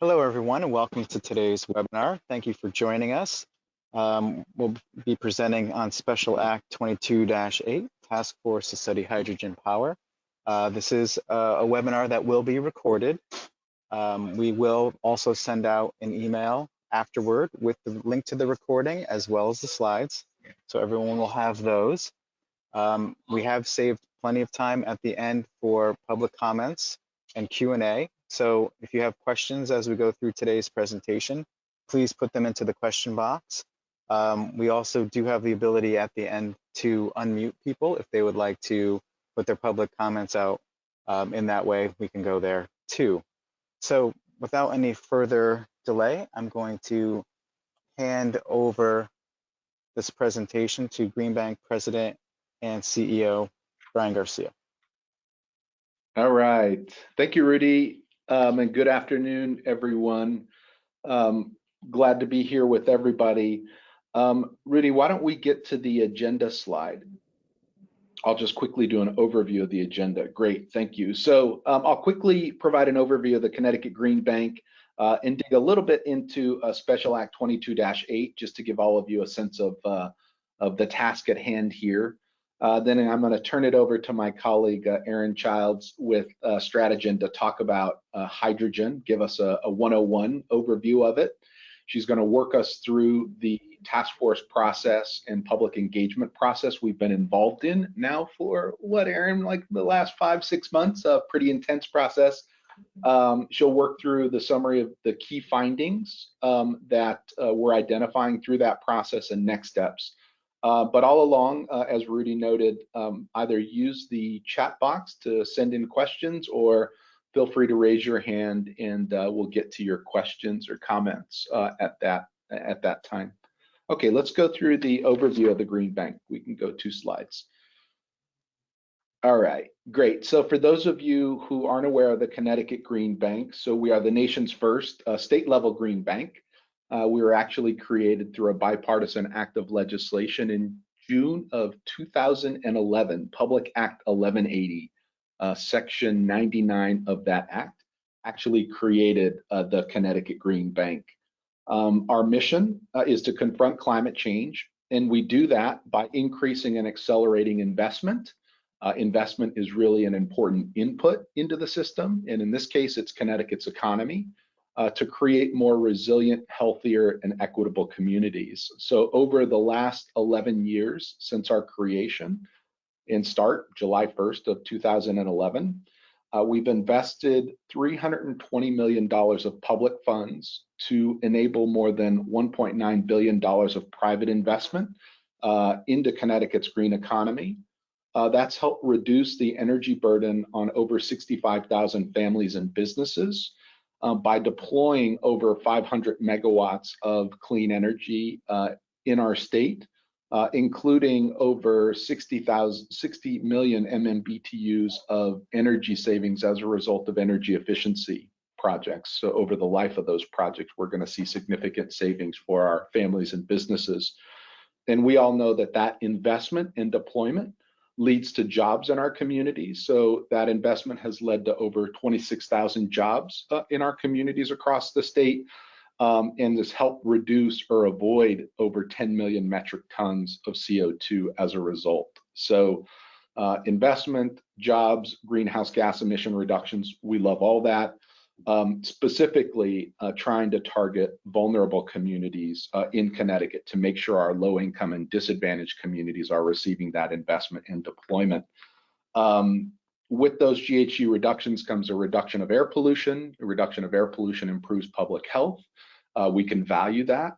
Hello, everyone, and welcome to today's webinar. Thank you for joining us. We'll be presenting on Special Act 22-8, Task Force to Study Hydrogen Power. This is a webinar that will be recorded. We will also send out an email afterward with the link to the recording as well as the slides, so everyone will have those. We have saved plenty of time at the end for public comments and Q&A. So if you have questions as we go through today's presentation, please put them into the question box. We also do have the ability at the end to unmute people if they would like to put their public comments out. In that way, we can go there too. So without any further delay, I'm going to hand over this presentation to Green Bank President and CEO, Brian Garcia. All right. Thank you, Rudy. And good afternoon, everyone. Glad to be here with everybody. Rudy, why don't we get to the agenda slide? I'll just quickly do an overview of the agenda. Great, thank you. So I'll quickly provide an overview of the Connecticut Green Bank and dig a little bit into Special Act 22-8, just to give all of you a sense of the task at hand here. Then I'm going to turn it over to my colleague, Erin Childs, with Stratagen to talk about hydrogen, give us a 101 overview of it. She's going to work us through the task force process and public engagement process we've been involved in now for what, Erin, like the last 5-6 months, a pretty intense process. She'll work through the summary of the key findings that we're identifying through that process and next steps. But all along, as Rudy noted, either use the chat box to send in questions or feel free to raise your hand and we'll get to your questions or comments at that time. Okay, let's go through the overview of the Green Bank. We can go 2 slides. All right, great. So for those of you who aren't aware of the Connecticut Green Bank, so we are the nation's first state-level green bank. We were actually created through a bipartisan act of legislation in June of 2011, Public Act 1180, Section 99 of that act actually created the Connecticut Green Bank. Our mission is to confront climate change, and we do that by increasing and accelerating investment. Investment is really an important input into the system, and in this case, it's Connecticut's economy. To create more resilient, healthier, and equitable communities. So over the last 11 years since our creation and start, July 1st of 2011, we've invested $320 million of public funds to enable more than $1.9 billion of private investment into Connecticut's green economy. That's helped reduce the energy burden on over 65,000 families and businesses. By deploying over 500 megawatts of clean energy in our state, including over 60 million MMBTUs of energy savings as a result of energy efficiency projects. So over the life of those projects, we're going to see significant savings for our families and businesses. And we all know that that investment and deployment leads to jobs in our communities. So that investment has led to over 26,000 jobs in our communities across the state, and has helped reduce or avoid over 10 million metric tons of CO2 as a result. So investment, jobs, greenhouse gas emission reductions, we love all that. Specifically trying to target vulnerable communities in Connecticut to make sure our low income and disadvantaged communities are receiving that investment and deployment. With those GHG reductions comes a reduction of air pollution. A reduction of air pollution improves public health. We can value that.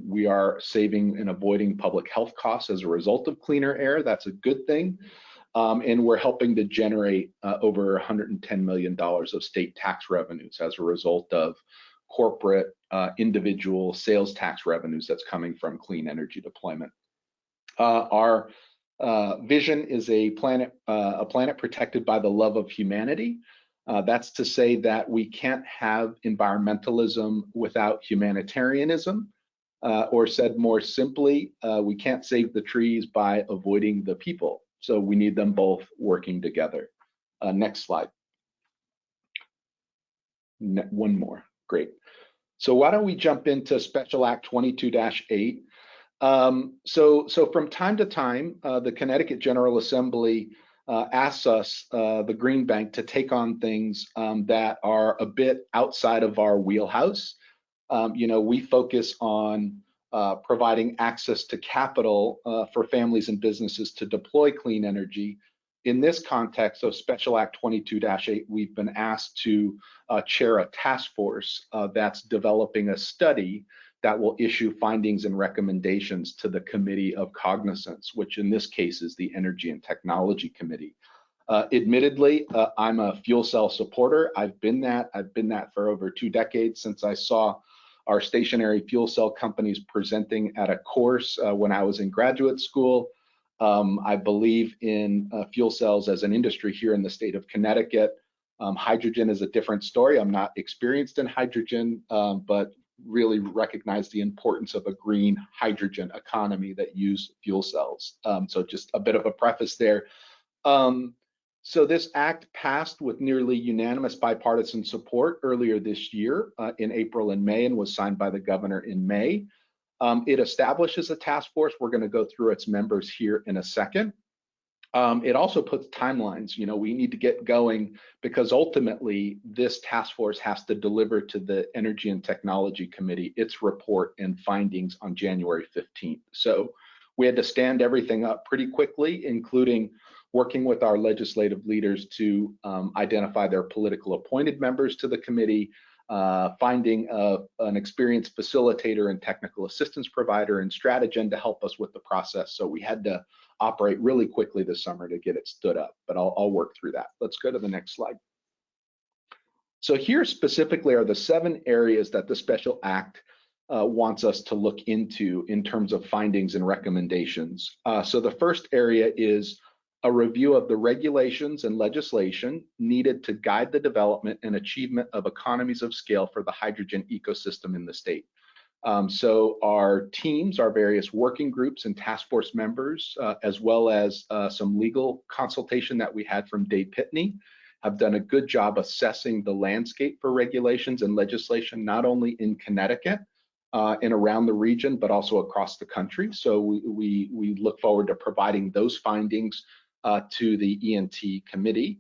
We are saving and avoiding public health costs as a result of cleaner air. That's a good thing. And we're helping to generate over $110 million of state tax revenues as a result of corporate, individual sales tax revenues that's coming from clean energy deployment. Our vision is a planet protected by the love of humanity. That's to say that we can't have environmentalism without humanitarianism, or said more simply, we can't save the trees by avoiding the people. So we need them both working together. Next slide. One more. Great. So why don't we jump into Special Act 22-8? So from time to time, the Connecticut General Assembly asks us, the Green Bank, to take on things that are a bit outside of our wheelhouse. We focus on providing access to capital for families and businesses to deploy clean energy. In this context of Special Act 22-8, we've been asked to chair a task force that's developing a study that will issue findings and recommendations to the Committee of Cognizance, which in this case is the Energy and Technology Committee. Admittedly, I'm a fuel cell supporter. I've been that for over 2 decades, since I saw our stationary fuel cell companies presenting at a course when I was in graduate school. I believe in fuel cells as an industry here in the state of Connecticut. Hydrogen is a different story. I'm not experienced in hydrogen, but really recognize the importance of a green hydrogen economy that use fuel cells. So just a bit of a preface there. So this act passed with nearly unanimous bipartisan support earlier this year in April and May, and was signed by the governor in May. It establishes a task force. We're going to go through its members here in a second. It also puts timelines. We need to get going, because ultimately this task force has to deliver to the Energy and Technology Committee its report and findings on January 15th. So we had to stand everything up pretty quickly, including working with our legislative leaders to identify their political appointed members to the committee, finding an experienced facilitator and technical assistance provider in Stratagen to help us with the process. So we had to operate really quickly this summer to get it stood up, but I'll work through that. Let's go to the next slide. So here specifically are the 7 areas that the Special Act wants us to look into in terms of findings and recommendations. So the first area is a review of the regulations and legislation needed to guide the development and achievement of economies of scale for the hydrogen ecosystem in the state. So our teams, our various working groups and task force members, as well as some legal consultation that we had from Dave Pitney, have done a good job assessing the landscape for regulations and legislation, not only in Connecticut and around the region, but also across the country. So we look forward to providing those findings to the E&T committee.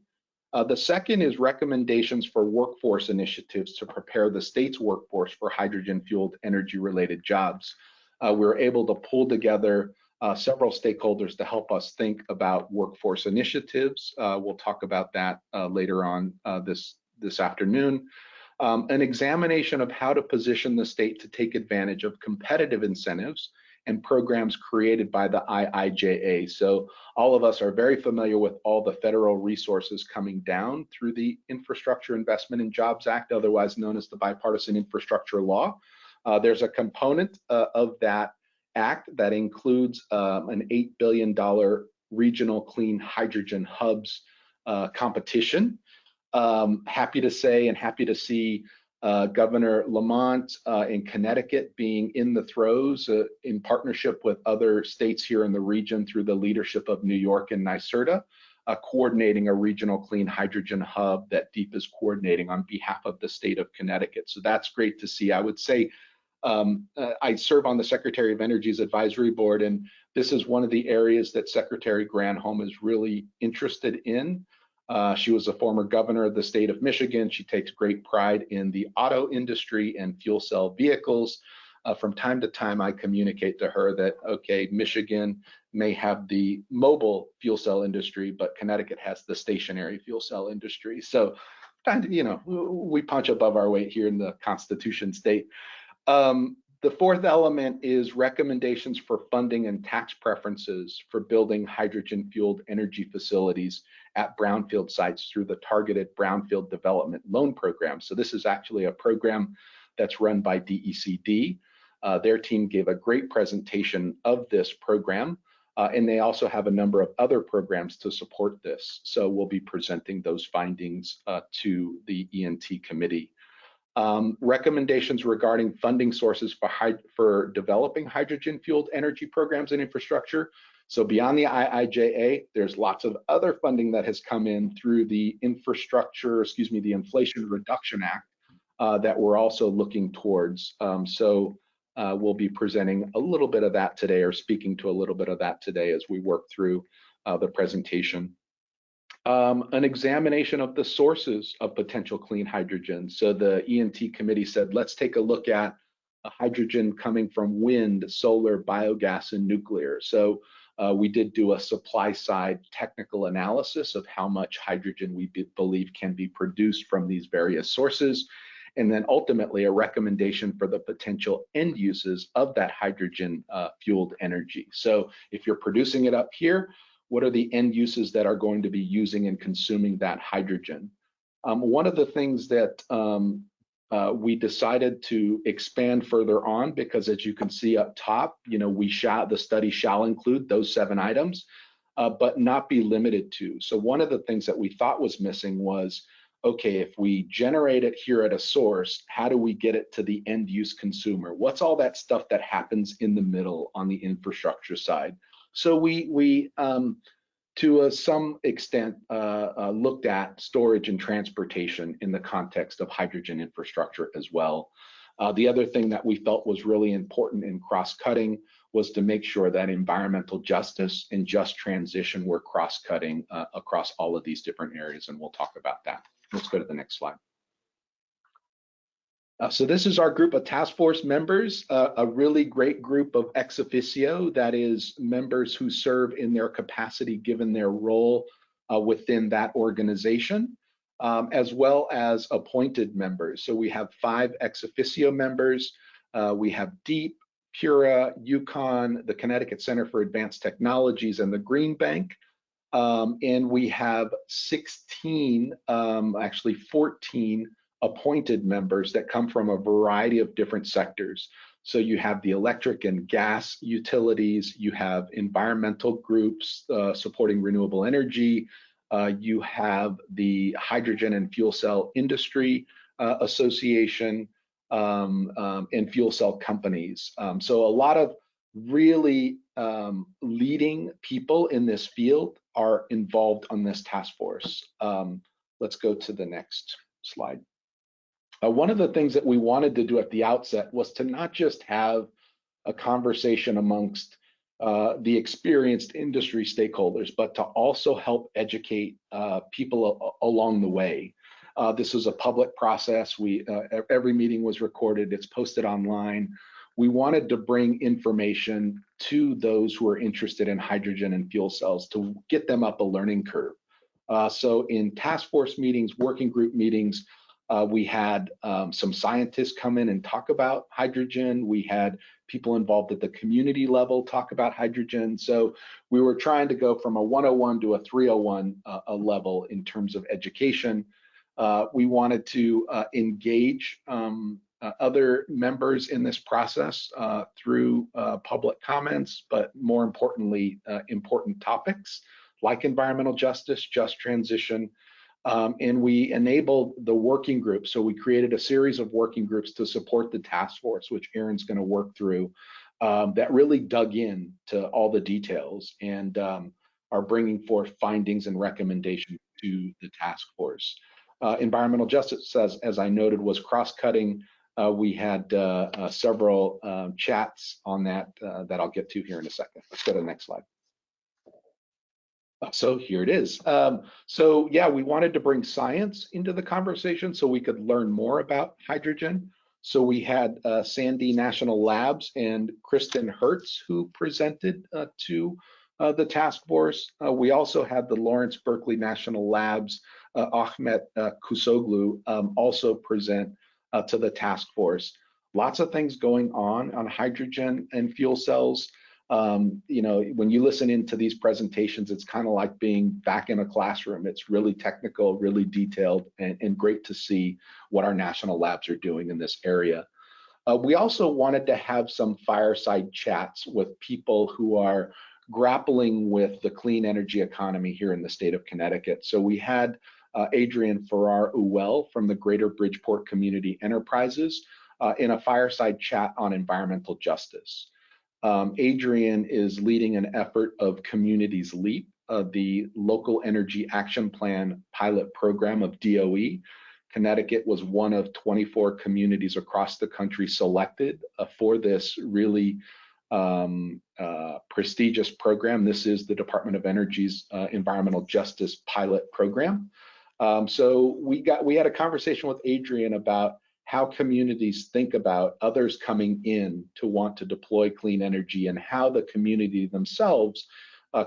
The second is recommendations for workforce initiatives to prepare the state's workforce for hydrogen-fueled energy-related jobs. We were able to pull together several stakeholders to help us think about workforce initiatives. We'll talk about that later on this afternoon. An examination of how to position the state to take advantage of competitive incentives and programs created by the IIJA. So all of us are very familiar with all the federal resources coming down through the Infrastructure Investment and Jobs Act, otherwise known as the Bipartisan Infrastructure Law. There's a component of that act that includes an $8 billion regional clean hydrogen hubs competition. Happy to say and happy to see Governor Lamont in Connecticut being in the throes in partnership with other states here in the region through the leadership of New York and NYSERDA, coordinating a regional clean hydrogen hub that DEEP is coordinating on behalf of the state of Connecticut. So that's great to see. I would say I serve on the Secretary of Energy's advisory board, and this is one of the areas that Secretary Granholm is really interested in. She was a former governor of the state of Michigan. She takes great pride in the auto industry and fuel cell vehicles. From time to time, I communicate to her that, okay, Michigan may have the mobile fuel cell industry, but Connecticut has the stationary fuel cell industry. So, we punch above our weight here in the Constitution state. The fourth element is recommendations for funding and tax preferences for building hydrogen-fueled energy facilities at brownfield sites through the targeted brownfield development loan program. So this is actually a program that's run by DECD. Their team gave a great presentation of this program, and they also have a number of other programs to support this. So we'll be presenting those findings to the E&T committee. Recommendations regarding funding sources for developing hydrogen-fueled energy programs and infrastructure. So beyond the IIJA, there's lots of other funding that has come in through the Inflation Reduction Act that we're also looking towards. We'll be presenting a little bit of that today, or speaking to a little bit of that today as we work through the presentation. An examination of the sources of potential clean hydrogen. So the E&T committee said, let's take a look at hydrogen coming from wind, solar, biogas, and nuclear. So we did do a supply side technical analysis of how much hydrogen we believe can be produced from these various sources, and then ultimately a recommendation for the potential end uses of that hydrogen fueled energy. So if you're producing it up here, what are the end uses that are going to be using and consuming that hydrogen? One of the things that we decided to expand further on, because as you can see up top, the study shall include those 7 items, but not be limited to. So one of the things that we thought was missing was, okay, if we generate it here at a source, how do we get it to the end use consumer? What's all that stuff that happens in the middle on the infrastructure side? So we to some extent looked at storage and transportation in the context of hydrogen infrastructure as well. The other thing that we felt was really important in cross-cutting was to make sure that environmental justice and just transition were cross-cutting across all of these different areas, and we'll talk about that. Let's go to the next slide. So this is our group of task force members, a really great group of ex officio, that is members who serve in their capacity given their role within that organization, as well as appointed members. So we have 5 ex officio members. We have DEEP, PURA, UConn, the Connecticut Center for Advanced Technologies, and the Green Bank. And we have 16, actually 14 appointed members that come from a variety of different sectors. So you have the electric and gas utilities, you have environmental groups supporting renewable energy, you have the hydrogen and fuel cell industry association, and fuel cell companies. So a lot of really leading people in this field are involved on this task force. Let's go to the next slide. One of the things that we wanted to do at the outset was to not just have a conversation amongst the experienced industry stakeholders, but to also help educate people along the way. This was a public process. Every meeting was recorded. It's posted online. We wanted to bring information to those who are interested in hydrogen and fuel cells to get them up a learning curve. So in task force meetings, working group meetings, we had some scientists come in and talk about hydrogen. We had people involved at the community level talk about hydrogen. So we were trying to go from a 101 to a 301 level in terms of education. We wanted to engage other members in this process through public comments, but more importantly, important topics like environmental justice, just transition, and we enabled the working group. So we created a series of working groups to support the task force, which Aaron's going to work through, that really dug in to all the details and are bringing forth findings and recommendations to the task force. Environmental justice, as I noted, was cross-cutting. We had several chats on that that I'll get to here in a second. Let's go to the next slide. So here it is. So yeah, we wanted to bring science into the conversation so we could learn more about hydrogen. So we had Sandy National Labs and Kristen Hertz who presented to the task force. We also had the Lawrence Berkeley National Labs, Ahmet Kusoglu, also present to the task force. Lots of things going on hydrogen and fuel cells. When you listen into these presentations, it's kind of like being back in a classroom. It's really technical, really detailed, and great to see what our national labs are doing in this area. We also wanted to have some fireside chats with people who are grappling with the clean energy economy here in the state of Connecticut. So we had Adrian Farrar-Uwell from the Greater Bridgeport Community Enterprises in a fireside chat on environmental justice. Adrian is leading an effort of Communities Leap, the Local Energy Action Plan pilot program of DOE. Connecticut was one of 24 communities across the country selected for this really prestigious program. This is the Department of Energy's Environmental Justice Pilot Program. So we had a conversation with Adrian about how communities think about others coming in to want to deploy clean energy and how the community themselves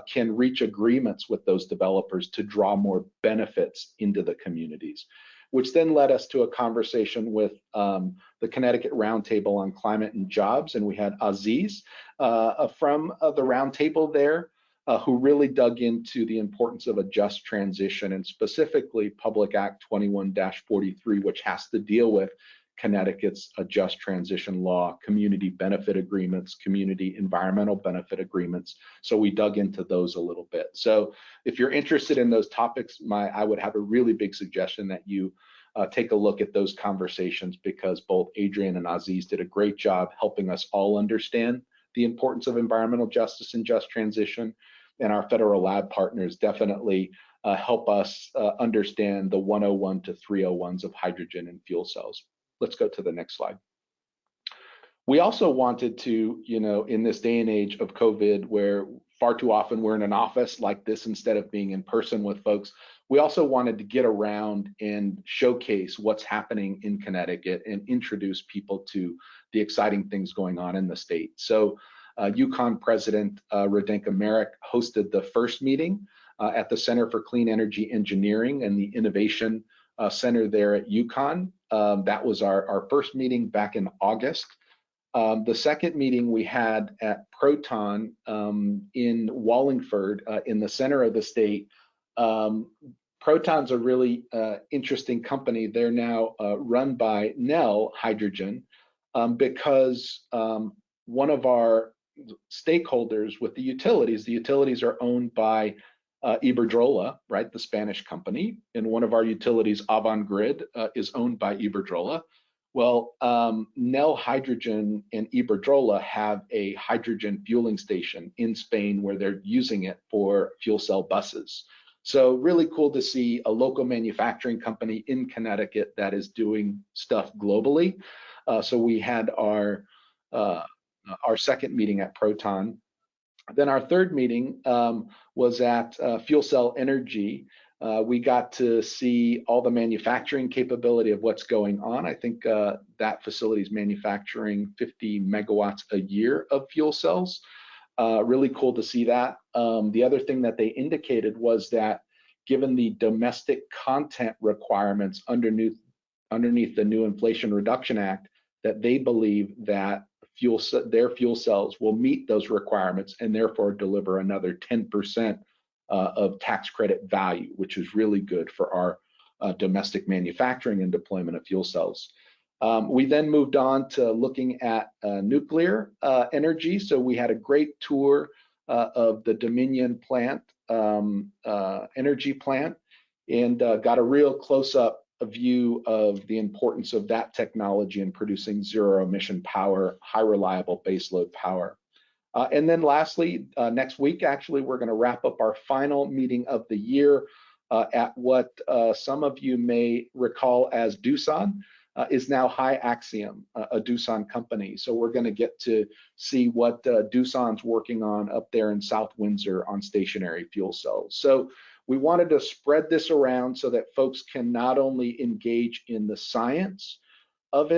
can reach agreements with those developers to draw more benefits into the communities, which then led us to a conversation with the Connecticut Roundtable on Climate and Jobs. And we had Aziz from the roundtable there, who really dug into the importance of a just transition, and specifically Public Act 21-43, which has to deal with Connecticut's just transition law, community benefit agreements, community environmental benefit agreements. So we dug into those a little bit. So if you're interested in those topics, I would have a really big suggestion that you take a look at those conversations, because both Adrian and Aziz did a great job helping us all understand the importance of environmental justice and just transition. And our federal lab partners definitely help us understand the 101 to 301s of hydrogen and fuel cells. Let's go to the next slide. We also wanted to, in this day and age of COVID, where far too often we're in an office like this instead of being in person with folks, we also wanted to get around and showcase what's happening in Connecticut and introduce people to the exciting things going on in the state. So UConn President Radenka Merrick hosted the first meeting at the Center for Clean Energy Engineering and the Innovation Center there at UConn. That was our first meeting back in August. The second meeting we had at Proton in Wallingford, in the center of the state. Proton's a really interesting company. They're now run by Nel Hydrogen, because one of our stakeholders with the utilities are owned by Iberdrola, right, the Spanish company, and one of our utilities, Avangrid, is owned by Iberdrola. Well, Nel Hydrogen and Iberdrola have a hydrogen fueling station in Spain where they're using it for fuel cell buses. So really cool to see a local manufacturing company in Connecticut that is doing stuff globally. So we had our second meeting at Proton. Then our third meeting was at Fuel Cell Energy. We got to see all the manufacturing capability of what's going on. I think that facility is manufacturing 50 megawatts a year of fuel cells. Really cool to see that. The other thing that they indicated was that given the domestic content requirements underneath the new Inflation Reduction Act, that they believe that their fuel cells will meet those requirements and therefore deliver another 10% of tax credit value, which is really good for our domestic manufacturing and deployment of fuel cells. We then moved on to looking at nuclear energy. So we had a great tour of the Dominion plant, energy plant, and got a real close-up view of the importance of that technology in producing zero emission power, high reliable baseload power. And then lastly, next week, actually, we're going to wrap up our final meeting of the year at what some of you may recall as Doosan, is now High Axiom, a Doosan company. So we're going to get to see what Doosan's working on up there in South Windsor on stationary fuel cells. So we wanted to spread this around so that folks can not only engage in the science of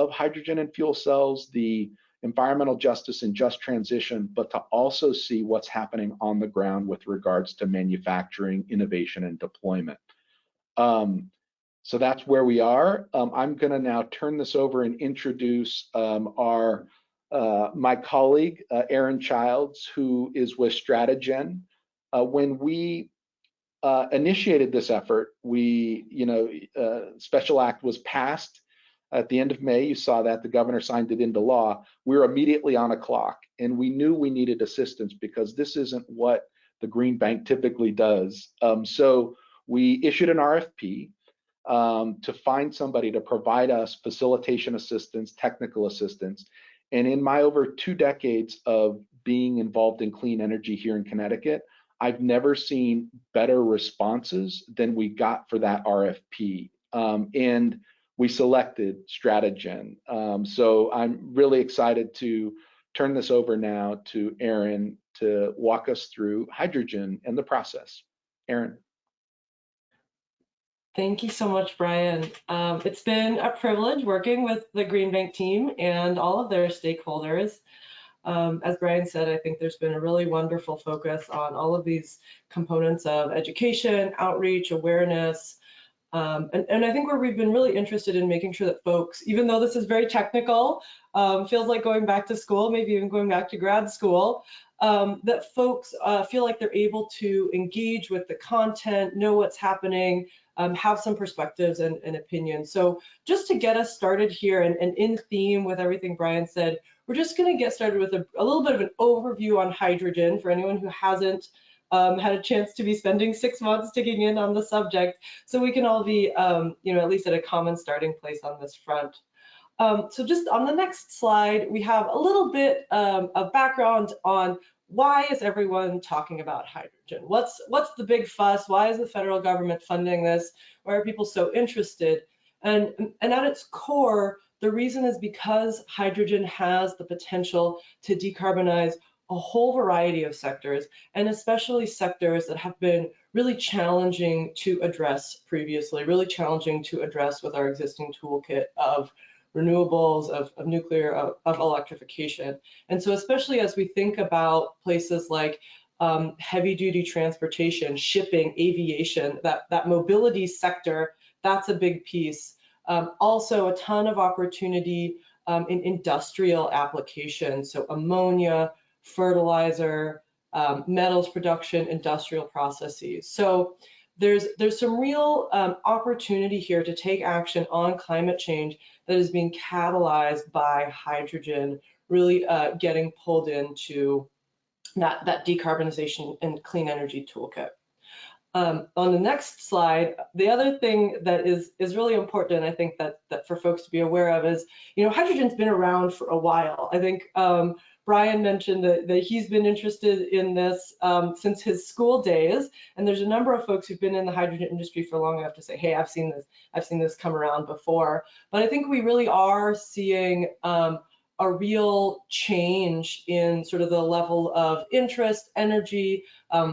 hydrogen and fuel cells, the environmental justice and just transition, but to also see what's happening on the ground with regards to manufacturing, innovation, and deployment. So that's where we are. I'm going to now turn this over and introduce my colleague, Aaron Childs, who is with Stratagen. When we initiated this effort, Special Act was passed at the end of May. You saw that the governor signed it into law. We were immediately on a clock, and we knew we needed assistance because this isn't what the Green Bank typically does. So we issued an RFP to find somebody to provide us facilitation assistance, technical assistance. And in my over 2 decades of being involved in clean energy here in Connecticut, I've never seen better responses than we got for that RFP. and we selected Stratagen. So I'm really excited to turn this over now to Erin to walk us through hydrogen and the process. Erin. Thank you so much, Brian. It's been a privilege working with the Green Bank team and all of their stakeholders. As Brian said, I think there's been a really wonderful focus on all of these components of education, outreach, awareness, and I think where we've been really interested in making sure that folks, even though this is very technical, feels like going back to school, maybe even going back to grad school, that folks feel like they're able to engage with the content, know what's happening, have some perspectives and opinions. So just to get us started here and in theme with everything Brian said, we're just going to get started with a little bit of an overview on hydrogen for anyone who hasn't had a chance to be spending 6 months digging in on the subject, so we can all be, at least at a common starting place on this front. So just on the next slide, we have a little bit of background on why is everyone talking about hydrogen? What's the big fuss? Why is the federal government funding this? Why are people so interested? And at its core, the reason is because hydrogen has the potential to decarbonize a whole variety of sectors, and especially sectors that have been really challenging to address previously, really challenging to address with our existing toolkit of renewables, of nuclear, of electrification. And so especially as we think about places like heavy duty transportation, shipping, aviation, that mobility sector, that's a big piece. Also a ton of opportunity in industrial applications, so ammonia, fertilizer, metals production, industrial processes. So there's some real opportunity here to take action on climate change that is being catalyzed by hydrogen, really getting pulled into that decarbonization and clean energy toolkit. On the next slide, the other thing that is really important, and I think that for folks to be aware of is, hydrogen's been around for a while. I think Brian mentioned that he's been interested in this since his school days, and there's a number of folks who've been in the hydrogen industry for long enough to say, hey, I've seen this come around before. But I think we really are seeing a real change in sort of the level of interest, energy,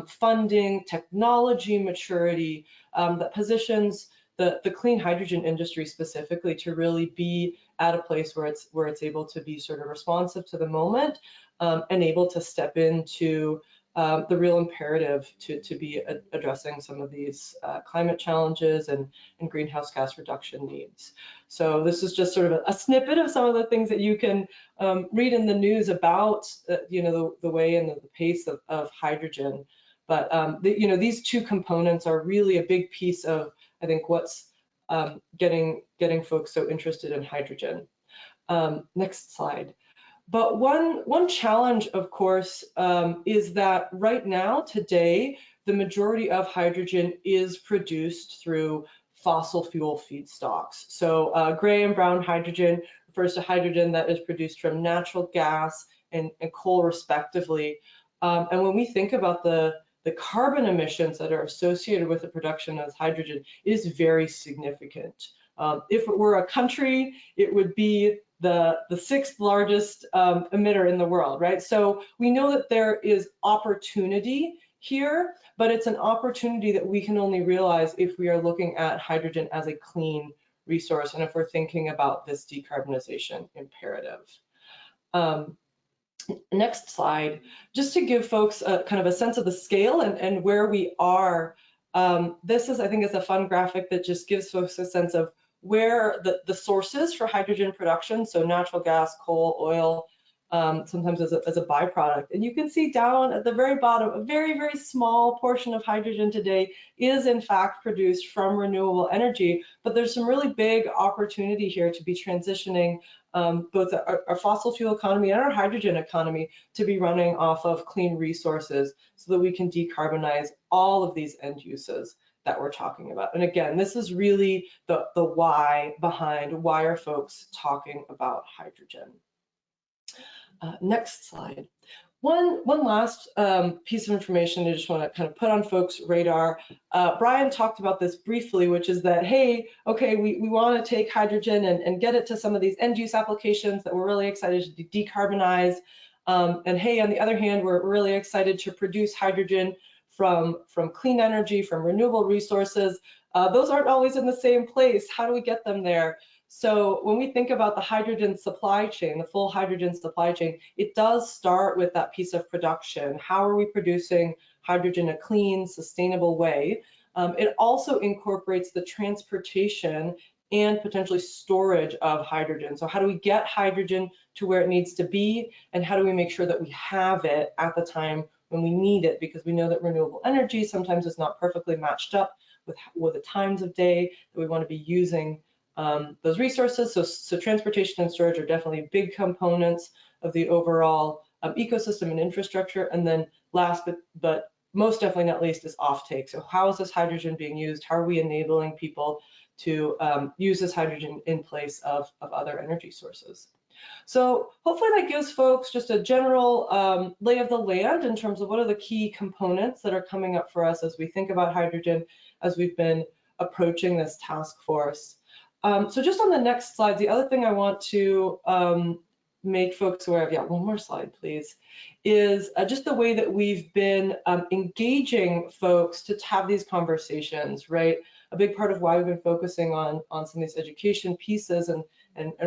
funding, technology maturity that positions the clean hydrogen industry specifically to really be at a place where it's able to be sort of responsive to the moment and able to step into the real imperative to be addressing some of these climate challenges and greenhouse gas reduction needs. So this is just sort of a snippet of some of the things that you can read in the news about, the way and the pace of hydrogen. But these two components are really a big piece of, I think, what's getting folks so interested in hydrogen. Next slide. But one challenge, of course, is that right now, today, the majority of hydrogen is produced through fossil fuel feedstocks. So gray and brown hydrogen refers to hydrogen that is produced from natural gas and coal, respectively. And when we think about the carbon emissions that are associated with the production of hydrogen, it is very significant. If it were a country, it would be the 6th largest emitter in the world, right? So we know that there is opportunity here, but it's an opportunity that we can only realize if we are looking at hydrogen as a clean resource and if we're thinking about this decarbonization imperative. Next slide, just to give folks kind of a sense of the scale and where we are. This is, I think, is a fun graphic that just gives folks a sense of where the sources for hydrogen production, so natural gas, coal, oil, sometimes as a byproduct. And you can see down at the very bottom, a very, very small portion of hydrogen today is in fact produced from renewable energy, but there's some really big opportunity here to be transitioning both our fossil fuel economy and our hydrogen economy to be running off of clean resources so that we can decarbonize all of these end uses that we're talking about. And again, this is really the why behind why are folks talking about hydrogen. Next slide. One last piece of information I just want to kind of put on folks' radar. Brian talked about this briefly, which is that, hey, okay, we want to take hydrogen and get it to some of these end use applications that we're really excited to decarbonize. And hey, on the other hand, we're really excited to produce hydrogen from clean energy, from renewable resources. Those aren't always in the same place. How do we get them there? So when we think about the hydrogen supply chain, the full hydrogen supply chain, it does start with that piece of production. How are we producing hydrogen in a clean, sustainable way? It also incorporates the transportation and potentially storage of hydrogen. So how do we get hydrogen to where it needs to be, and how do we make sure that we have it at the time when we need it? Because we know that renewable energy sometimes is not perfectly matched up with the times of day that we want to be using those resources. So transportation and storage are definitely big components of the overall ecosystem and infrastructure. And then last but most definitely not least is offtake. So how is this hydrogen being used? How are we enabling people to use this hydrogen in place of other energy sources? So hopefully that gives folks just a general lay of the land in terms of what are the key components that are coming up for us as we think about hydrogen as we've been approaching this task force. So just on the next slide, the other thing I want to make folks aware of, yeah, one more slide, please, is just the way that we've been engaging folks to have these conversations, right? A big part of why we've been focusing on some of these education pieces and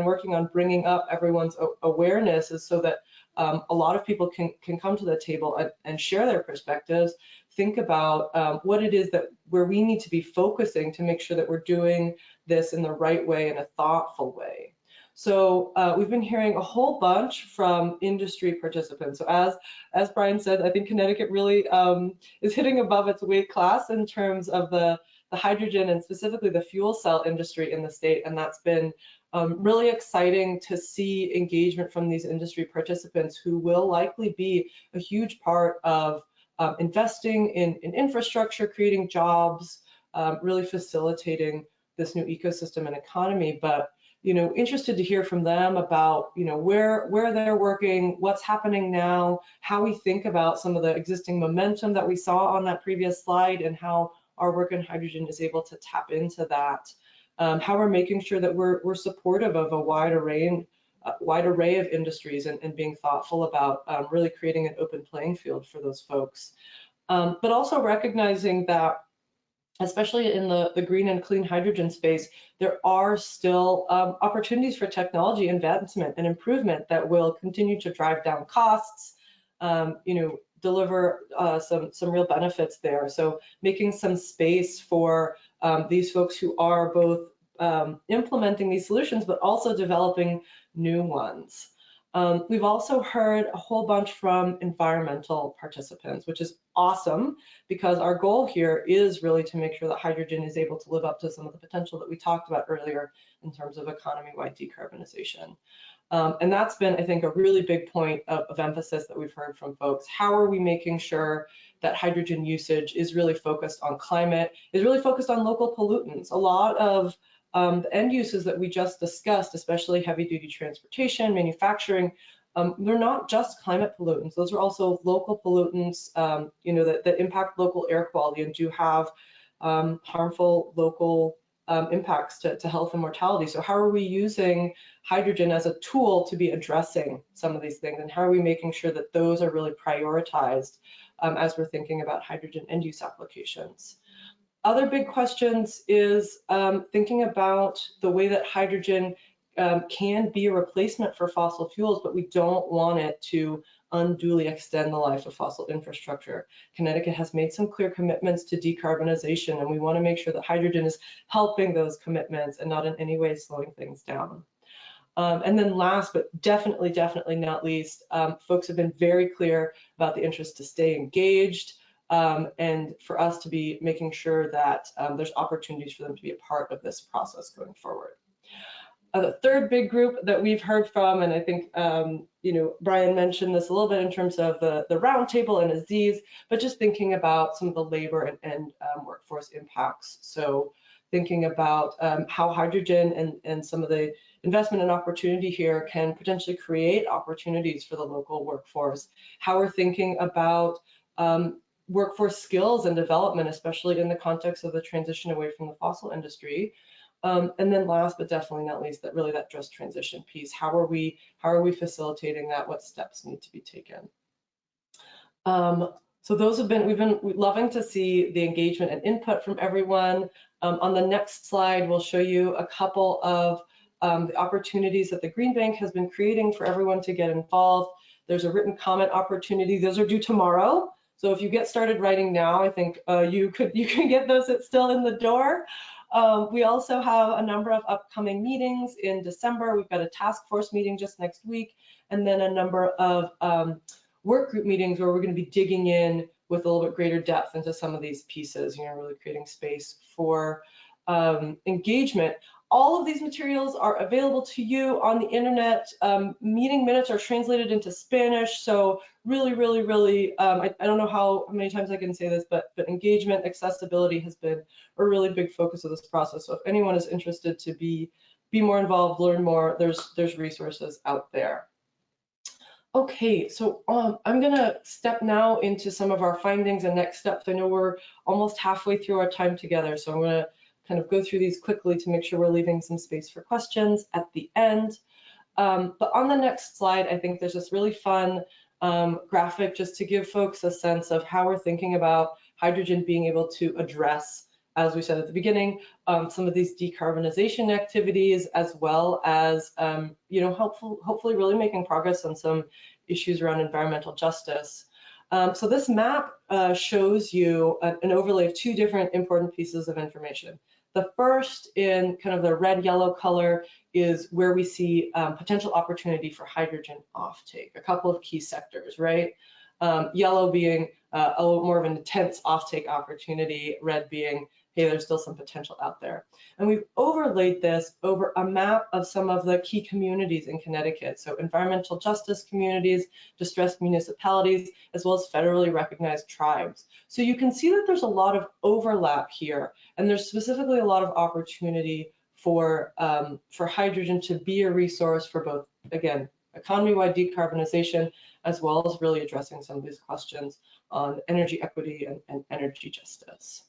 working on bringing up everyone's awareness is so that a lot of people can come to the table and share their perspectives, think about what it is that where we need to be focusing to make sure that we're doing this in the right way, in a thoughtful way. So we've been hearing a whole bunch from industry participants. So as Brian said, I think Connecticut really is hitting above its weight class in terms of the hydrogen and specifically the fuel cell industry in the state, and that's been really exciting to see engagement from these industry participants who will likely be a huge part of investing in infrastructure, creating jobs, really facilitating this new ecosystem and economy. But interested to hear from them about where they're working, what's happening now, how we think about some of the existing momentum that we saw on that previous slide, and how our work in hydrogen is able to tap into that. How we're making sure that we're supportive of a wide array of industries and being thoughtful about really creating an open playing field for those folks. But also recognizing that, especially in the green and clean hydrogen space, there are still opportunities for technology advancement and improvement that will continue to drive down costs, deliver some real benefits there. So making some space for these folks who are both implementing these solutions, but also developing new ones. We've also heard a whole bunch from environmental participants, which is awesome because our goal here is really to make sure that hydrogen is able to live up to some of the potential that we talked about earlier in terms of economy-wide decarbonization. And that's been, I think, a really big point of emphasis that we've heard from folks. How are we making sure that hydrogen usage is really focused on climate, is really focused on local pollutants? A lot of the end uses that we just discussed, especially heavy-duty transportation, manufacturing, they're not just climate pollutants. Those are also local pollutants, that impact local air quality and do have harmful local impacts to health and mortality. So how are we using hydrogen as a tool to be addressing some of these things, and how are we making sure that those are really prioritized as we're thinking about hydrogen end use applications? Other big questions is thinking about the way that hydrogen can be a replacement for fossil fuels, but we don't want it to unduly extend the life of fossil infrastructure. Connecticut has made some clear commitments to decarbonization, and we want to make sure that hydrogen is helping those commitments and not in any way slowing things down. And then last, but definitely not least, folks have been very clear about the interest to stay engaged, and for us to be making sure that there's opportunities for them to be a part of this process going forward. The third big group that we've heard from, and I think Brian mentioned this a little bit in terms of the roundtable and Aziz, but just thinking about some of the labor and workforce impacts. So thinking about how hydrogen and some of the investment and opportunity here can potentially create opportunities for the local workforce. How we're thinking about workforce skills and development, especially in the context of the transition away from the fossil industry. And then last but definitely not least, that just transition piece. How are we facilitating that? What steps need to be taken? So we've been loving to see the engagement and input from everyone. On the next slide, we'll show you a couple of the opportunities that the Green Bank has been creating for everyone to get involved. There's a written comment opportunity. Those are due tomorrow. So if you get started writing now, I think you can get those still in the door. We also have a number of upcoming meetings in December. We've got a task force meeting just next week, and then a number of work group meetings where we're going to be digging in with a little bit greater depth into some of these pieces, really creating space for engagement. All of these materials are available to you on the internet. Meeting minutes are translated into Spanish, so really, I don't know how many times I can say this, but engagement, accessibility has been a really big focus of this process. So if anyone is interested to be more involved, learn more, there's resources out there. Okay, so I'm gonna step now into some of our findings and next steps. I know we're almost halfway through our time together, so I'm gonna kind of go through these quickly to make sure we're leaving some space for questions at the end. But on the next slide, I think there's this really fun graphic just to give folks a sense of how we're thinking about hydrogen being able to address, as we said at the beginning, some of these decarbonization activities, as well as hopefully really making progress on some issues around environmental justice. So this map shows you an overlay of two different important pieces of information. The first, in kind of the red-yellow color, is where we see potential opportunity for hydrogen offtake, a couple of key sectors, right? Yellow being a little more of an intense offtake opportunity, red being, hey, there's still some potential out there. And we've overlaid this over a map of some of the key communities in Connecticut. So environmental justice communities, distressed municipalities, as well as federally recognized tribes. So you can see that there's a lot of overlap here, and there's specifically a lot of opportunity for hydrogen to be a resource for both, again, economy-wide decarbonization, as well as really addressing some of these questions on energy equity and energy justice.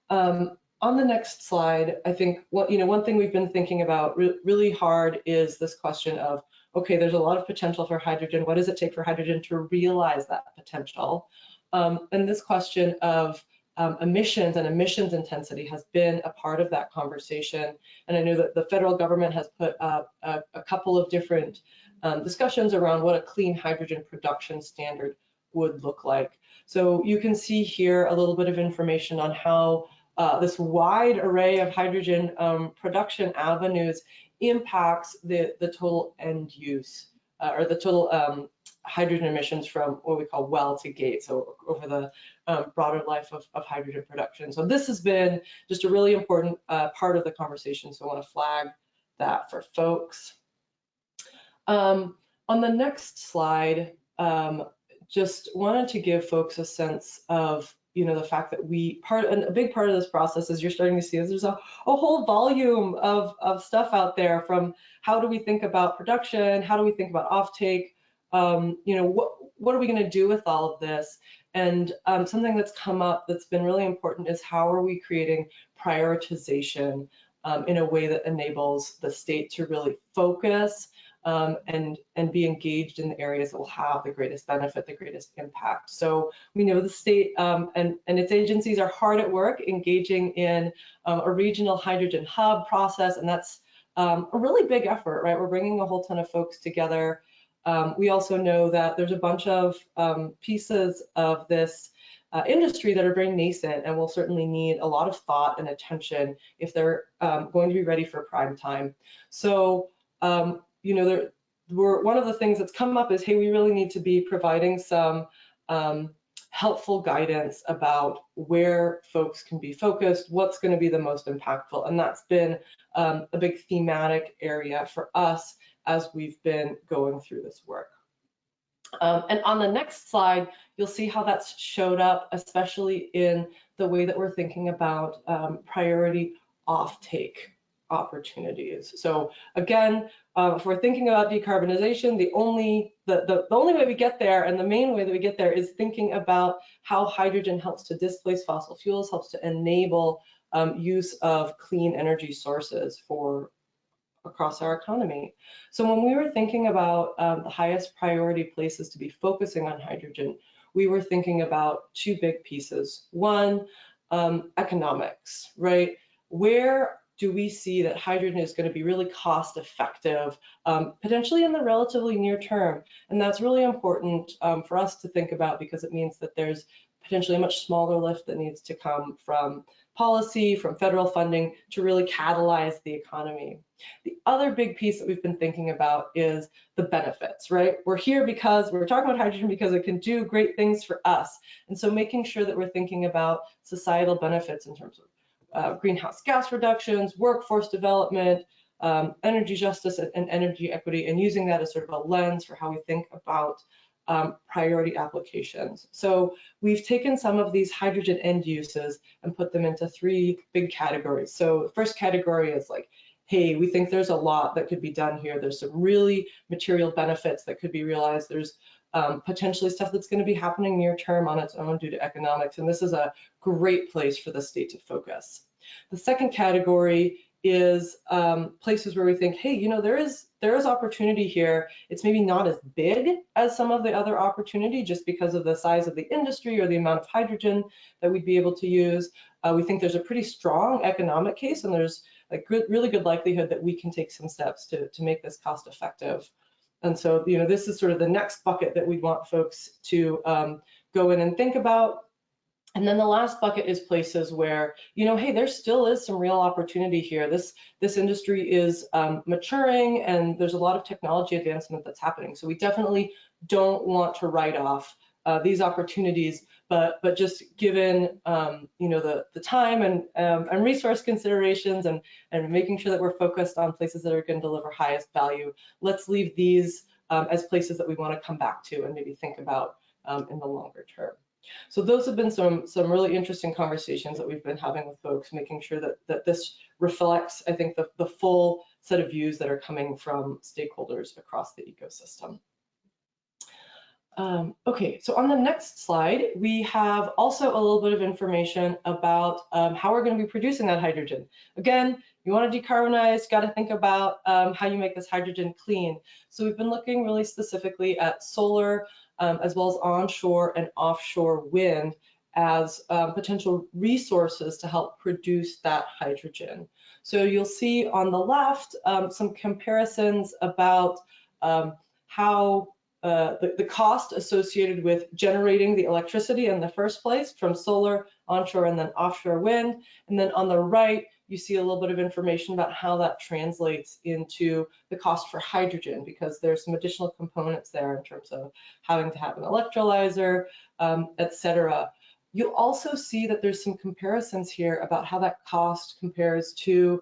On the next slide, I think one thing we've been thinking about really hard is this question of, okay, there's a lot of potential for hydrogen. What does it take for hydrogen to realize that potential? And this question of emissions and emissions intensity has been a part of that conversation. And I know that the federal government has put up a couple of different discussions around what a clean hydrogen production standard would look like. So you can see here a little bit of information on how this wide array of hydrogen production avenues impacts the total end use or the total hydrogen emissions from what we call well to gate, so over the broader life of hydrogen production. So this has been just a really important part of the conversation, so I want to flag that for folks. On the next slide, just wanted to give folks a sense of the fact that a big part of this process, as you're starting to see, is there's a whole volume of stuff out there, from how do we think about production, how do we think about offtake, what are we going to do with all of this? And something that's come up that's been really important is how are we creating prioritization in a way that enables the state to really focus and be engaged in the areas that will have the greatest benefit, the greatest impact. So we know the state and its agencies are hard at work engaging in a regional hydrogen hub process, and that's a really big effort, right? We're bringing a whole ton of folks together. We also know that there's a bunch of pieces of this industry that are very nascent and will certainly need a lot of thought and attention if they're going to be ready for prime time. So one of the things that's come up is, hey, we really need to be providing some helpful guidance about where folks can be focused, what's going to be the most impactful. And that's been a big thematic area for us as we've been going through this work. And on the next slide, you'll see how that's showed up, especially in the way that we're thinking about priority offtake opportunities. So again, if we're thinking about decarbonization, the only way we get there, and the main way that we get there, is thinking about how hydrogen helps to displace fossil fuels, helps to enable use of clean energy sources across our economy. So when we were thinking about the highest priority places to be focusing on hydrogen, we were thinking about two big pieces. One, economics, right? Where do we see that hydrogen is going to be really cost effective, potentially in the relatively near term? And that's really important for us to think about, because it means that there's potentially a much smaller lift that needs to come from policy, from federal funding, to really catalyze the economy. The other big piece that we've been thinking about is the benefits, right? We're here because we're talking about hydrogen because it can do great things for us. And so making sure that we're thinking about societal benefits in terms of greenhouse gas reductions, workforce development, energy justice, and energy equity, and using that as sort of a lens for how we think about priority applications. So we've taken some of these hydrogen end uses and put them into three big categories. So the first category is like, hey, we think there's a lot that could be done here. There's some really material benefits that could be realized. There's potentially stuff that's going to be happening near term on its own due to economics, and this is a great place for the state to focus. The second category is places where we think, hey, you know, there is opportunity here. It's maybe not as big as some of the other opportunity just because of the size of the industry or the amount of hydrogen that we'd be able to use. We think there's a pretty strong economic case, and there's a really good likelihood that we can take some steps to make this cost effective. And so, you know, this is sort of the next bucket that we want folks to go in and think about. And then the last bucket is places where, you know, hey, there still is some real opportunity here. This industry is maturing, and there's a lot of technology advancement that's happening. So we definitely don't want to write off these opportunities, but just given you know, the time and resource considerations and making sure that we're focused on places that are going to deliver highest value, let's leave these as places that we want to come back to and maybe think about in the longer term. So those have been some really interesting conversations that we've been having with folks, making sure that this reflects, I think, the full set of views that are coming from stakeholders across the ecosystem. Okay, so on the next slide, we have also a little bit of information about how we're going to be producing that hydrogen. Again, you want to decarbonize, got to think about how you make this hydrogen clean. So we've been looking really specifically at solar, as well as onshore and offshore wind as potential resources to help produce that hydrogen. So you'll see on the left some comparisons about how the cost associated with generating the electricity in the first place from solar, onshore, and then offshore wind. And then on the right, you see a little bit of information about how that translates into the cost for hydrogen, because there's some additional components there in terms of having to have an electrolyzer, et cetera. You'll also see that there's some comparisons here about how that cost compares to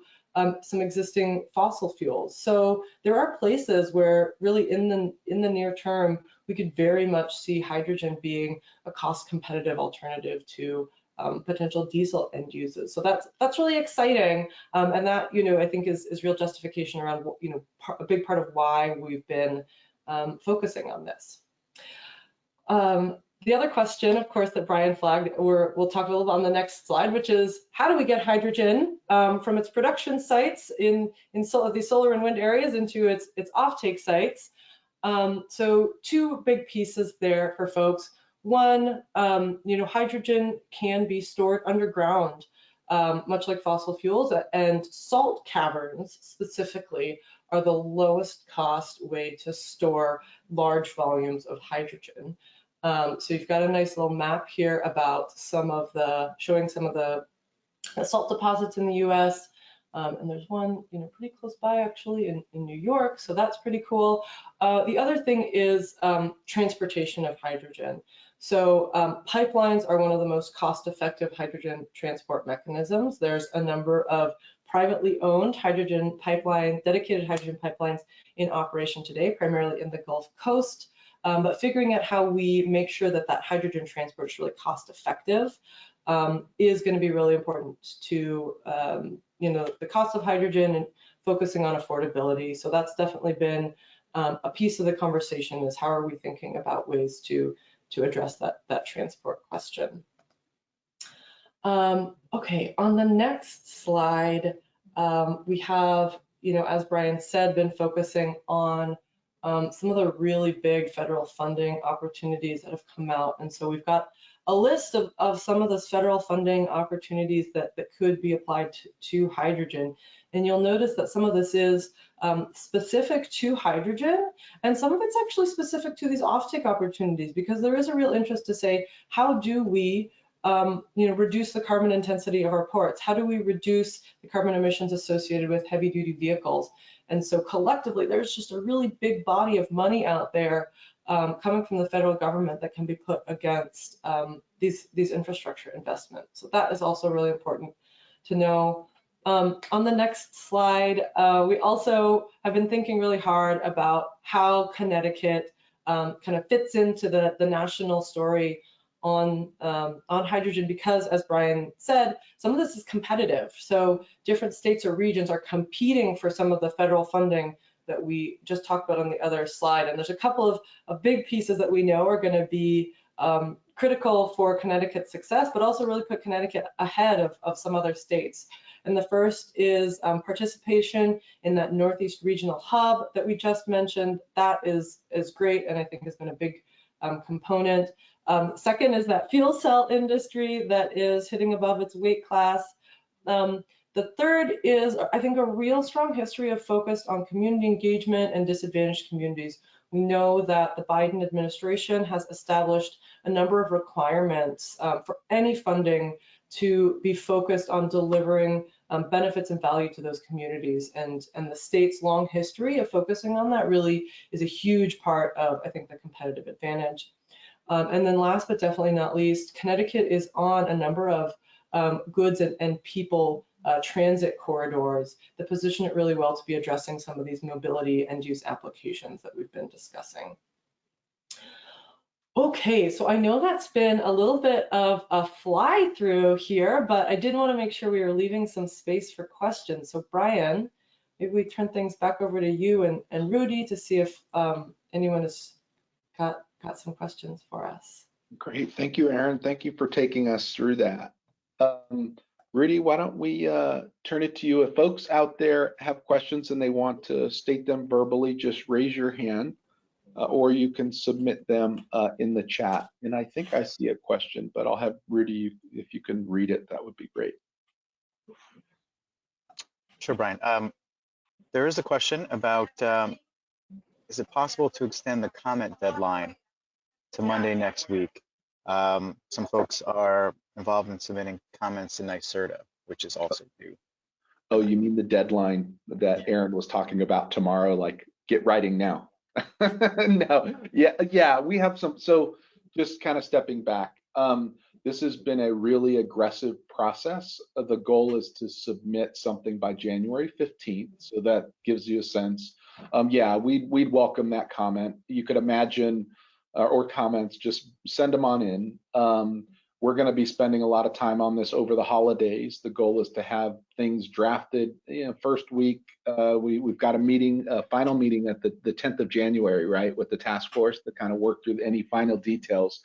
some existing fossil fuels. So there are places where really in the near term, we could very much see hydrogen being a cost competitive alternative to potential diesel end uses. So that's really exciting. And that, you know, I think is real justification around, you know, a big part of why we've been focusing on this. The other question, of course, that Brian flagged, or we'll talk a little bit on the next slide, which is how do we get hydrogen from its production sites in these solar and wind areas into its offtake sites? So two big pieces there for folks. One, you know, hydrogen can be stored underground, much like fossil fuels, and salt caverns specifically are the lowest cost way to store large volumes of hydrogen. So you've got a nice little map here about showing some of the salt deposits in the US. And there's one, you know, pretty close by actually in New York, so that's pretty cool. The other thing is transportation of hydrogen. So pipelines are one of the most cost-effective hydrogen transport mechanisms. There's a number of privately owned hydrogen pipeline, dedicated hydrogen pipelines in operation today, primarily in the Gulf Coast. But figuring out how we make sure that hydrogen transport is really cost effective is going to be really important to, the cost of hydrogen and focusing on affordability. So that's definitely been a piece of the conversation, is how are we thinking about ways to address that transport question. Okay, on the next slide, we have, as Brian said, been focusing on some of the really big federal funding opportunities that have come out. And so we've got a list of some of those federal funding opportunities that could be applied to hydrogen. And you'll notice that some of this is specific to hydrogen, and some of it's actually specific to these offtake opportunities, because there is a real interest to say, how do we reduce the carbon intensity of our ports? How do we reduce the carbon emissions associated with heavy duty vehicles? And so collectively, there's just a really big body of money out there coming from the federal government that can be put against these infrastructure investments. So that is also really important to know. On the next slide, we also have been thinking really hard about how Connecticut kind of fits into the national story on hydrogen, because, as Brian said, some of this is competitive. So different states or regions are competing for some of the federal funding that we just talked about on the other slide. And there's a couple of big pieces that we know are going to be critical for Connecticut's success, but also really put Connecticut ahead of some other states. And the first is participation in that Northeast Regional Hub that we just mentioned. That is great, and I think has been a big component. Second is that fuel cell industry that is hitting above its weight class. The third is, I think, a real strong history of focus on community engagement and disadvantaged communities. We know that the Biden administration has established a number of requirements for any funding to be focused on delivering benefits and value to those communities. And the state's long history of focusing on that really is a huge part of, I think, the competitive advantage. And then last but definitely not least, Connecticut is on a number of goods and people transit corridors that position it really well to be addressing some of these mobility and use applications that we've been discussing. Okay, so I know that's been a little bit of a fly through here, but I did want to make sure we were leaving some space for questions. So Brian, maybe we turn things back over to you and Rudy to see if anyone has got some questions for us. Great, thank you, Erin. Thank you for taking us through that. Rudy, why don't we turn it to you? If folks out there have questions and they want to state them verbally, just raise your hand, or you can submit them in the chat. And I think I see a question, but I'll have Rudy, if you can read it, that would be great. Sure, Brian. There is a question about, is it possible to extend the comment deadline to Monday next week? Some folks are involved in submitting comments in NYSERDA, which is also due. Oh, you mean the deadline that Erin was talking about tomorrow, like get writing now? No, yeah, we have some. So just kind of stepping back, this has been a really aggressive process. The goal is to submit something by January 15th. So that gives you a sense. Yeah, we'd welcome that comment. You could imagine, or comments, just send them on in. We're going to be spending a lot of time on this over the holidays. The goal is to have things drafted, first week. We've got a meeting, a final meeting at the 10th of January, right, with the task force to kind of work through any final details,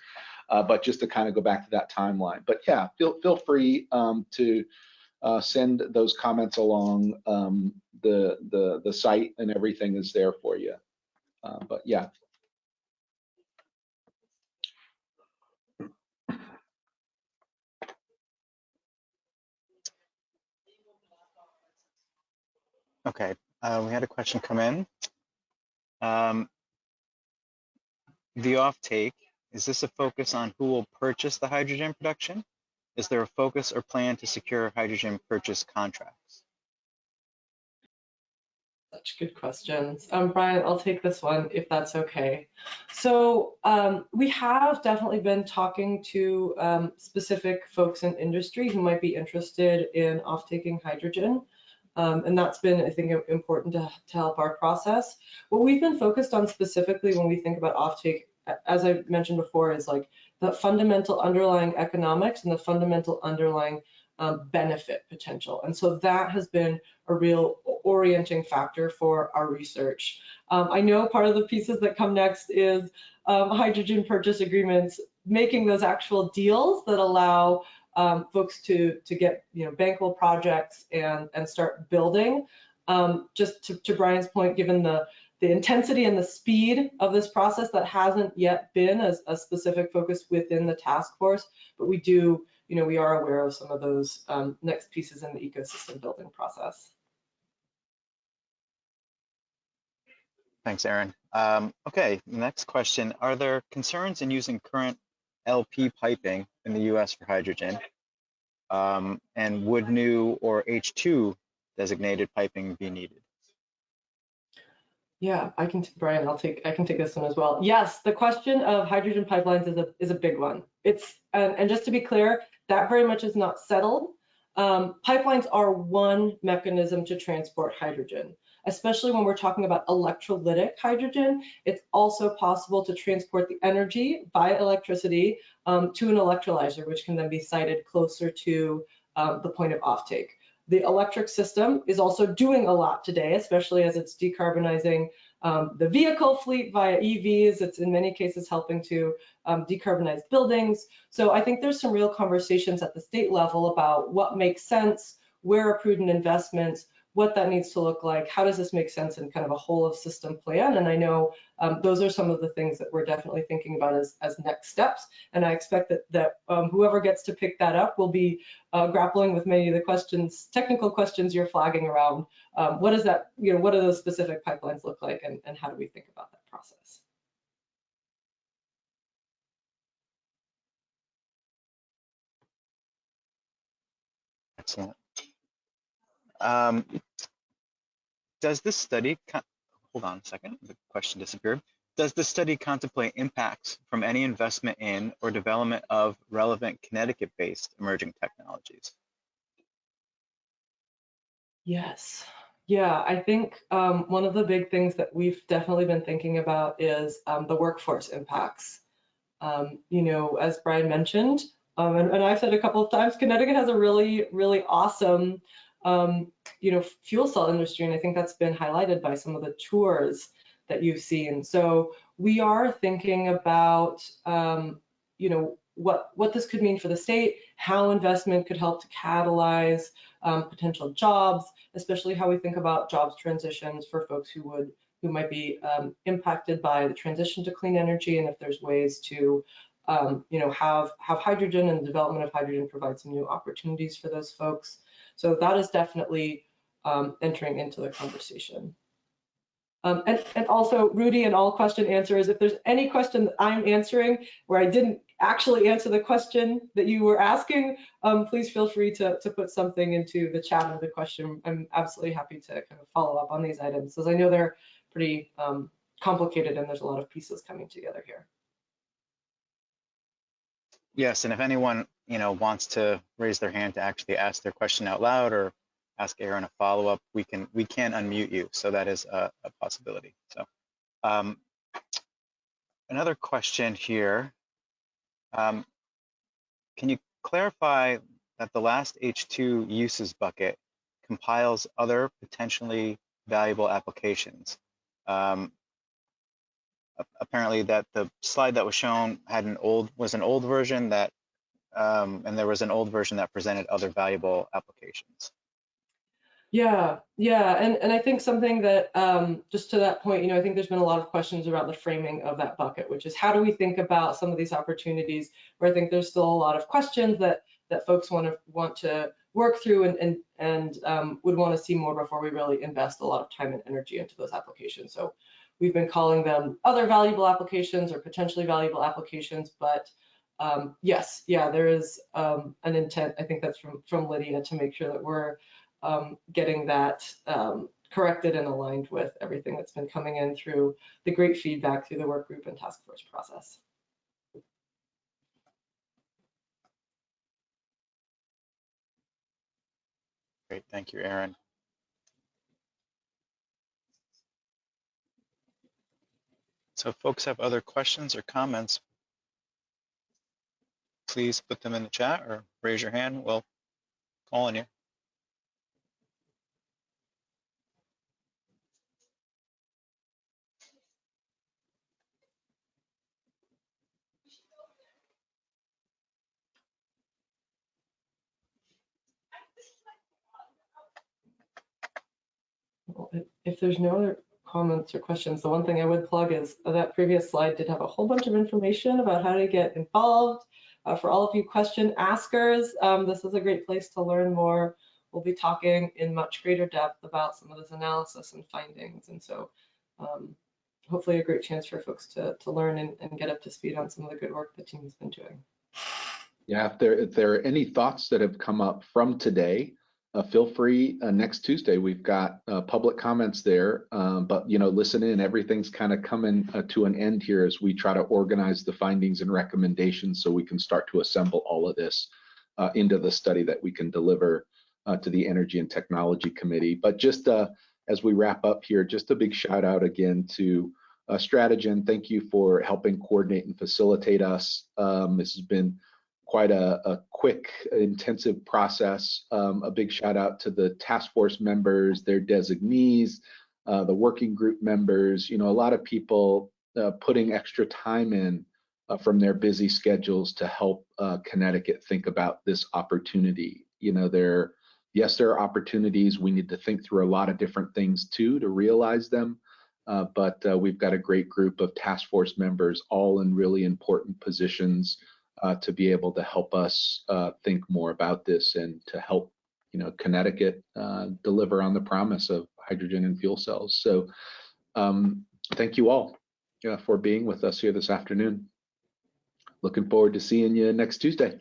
but just to kind of go back to that timeline. But yeah, feel free to send those comments along. The site and everything is there for you. But yeah. Okay, we had a question come in. The offtake, is this a focus on who will purchase the hydrogen production? Is there a focus or plan to secure hydrogen purchase contracts? Such good questions. Brian, I'll take this one if that's okay. So we have definitely been talking to specific folks in industry who might be interested in off-taking hydrogen. And that's been, I think, important to help our process. What we've been focused on specifically when we think about offtake, as I mentioned before, is like the fundamental underlying economics and the fundamental underlying benefit potential. And so that has been a real orienting factor for our research. I know part of the pieces that come next is hydrogen purchase agreements, making those actual deals that allow folks to get bankable projects and start building. Just to Brian's point, given the intensity and the speed of this process, that hasn't yet been a specific focus within the task force, but we do, we are aware of some of those next pieces in the ecosystem building process. Thanks, Aaron. Okay, next question. Are there concerns in using current LP piping in the US for hydrogen? And would new or H2 designated piping be needed? Yeah, Brian, I can take this one as well. Yes, the question of hydrogen pipelines is a big one. And just to be clear, that very much is not settled. Pipelines are one mechanism to transport hydrogen, especially when we're talking about electrolytic hydrogen. It's also possible to transport the energy by electricity to an electrolyzer, which can then be sited closer to the point of offtake. The electric system is also doing a lot today, especially as it's decarbonizing the vehicle fleet via EVs. It's in many cases helping to decarbonize buildings. So I think there's some real conversations at the state level about what makes sense, where are prudent investments, what that needs to look like, how does this make sense in kind of a whole of system plan. And I know those are some of the things that we're definitely thinking about as next steps. And I expect that whoever gets to pick that up will be grappling with many of the questions, technical questions you're flagging around. What is that, what do those specific pipelines look like, and how do we think about that process? Excellent. Does this study, hold on a second, the question disappeared. Does the study contemplate impacts from any investment in or development of relevant Connecticut-based emerging technologies? Yes. Yeah, I think one of the big things that we've definitely been thinking about is the workforce impacts. As Brian mentioned, and I've said a couple of times, Connecticut has a really, really awesome fuel cell industry, and I think that's been highlighted by some of the tours that you've seen. So we are thinking about, what this could mean for the state, how investment could help to catalyze potential jobs, especially how we think about jobs transitions for folks who might be impacted by the transition to clean energy, and if there's ways to have hydrogen, and the development of hydrogen provide some new opportunities for those folks. So that is definitely entering into the conversation. And also, Rudy, and all question answers, if there's any question that I'm answering where I didn't actually answer the question that you were asking, please feel free to put something into the chat of the question. I'm absolutely happy to kind of follow up on these items, as I know they're pretty complicated and there's a lot of pieces coming together here. Yes, and if anyone wants to raise their hand to actually ask their question out loud or ask Aaron a follow-up, we can unmute you, so that is a possibility. So another question here, can you clarify that the last H2 uses bucket compiles other potentially valuable applications? Apparently that the slide that was shown was an old version that and there was an old version that presented other valuable applications. Yeah, and I think something that, just to that point, I think there's been a lot of questions around the framing of that bucket, which is how do we think about some of these opportunities where I think there's still a lot of questions that folks want to work through and would want to see more before we really invest a lot of time and energy into those applications. So we've been calling them other valuable applications or potentially valuable applications, but yes, there is an intent, I think that's from Lydia, to make sure that we're getting that corrected and aligned with everything that's been coming in through the great feedback through the work group and task force process. Great, thank you, Aaron. So if folks have other questions or comments, please put them in the chat or raise your hand. We'll call on you. Well, if there's no other comments or questions, the one thing I would plug is that previous slide did have a whole bunch of information about how to get involved. For all of you question askers, this is a great place to learn more. We'll be talking in much greater depth about some of this analysis and findings. And so hopefully a great chance for folks to learn and get up to speed on some of the good work the team has been doing. Yeah, if there are any thoughts that have come up from today, feel free. Next Tuesday, we've got public comments there, but listen in. Everything's kind of coming to an end here as we try to organize the findings and recommendations so we can start to assemble all of this into the study that we can deliver to the Energy and Technology Committee. But just as we wrap up here, just a big shout out again to Stratogen. Thank you for helping coordinate and facilitate us. This has been quite a quick, intensive process. A big shout out to the task force members, their designees, the working group members, a lot of people putting extra time in from their busy schedules to help Connecticut think about this opportunity. There are opportunities. We need to think through a lot of different things too to realize them. But we've got a great group of task force members, all in really important positions to be able to help us think more about this and to help, Connecticut deliver on the promise of hydrogen and fuel cells. So thank you all for being with us here this afternoon. Looking forward to seeing you next Tuesday.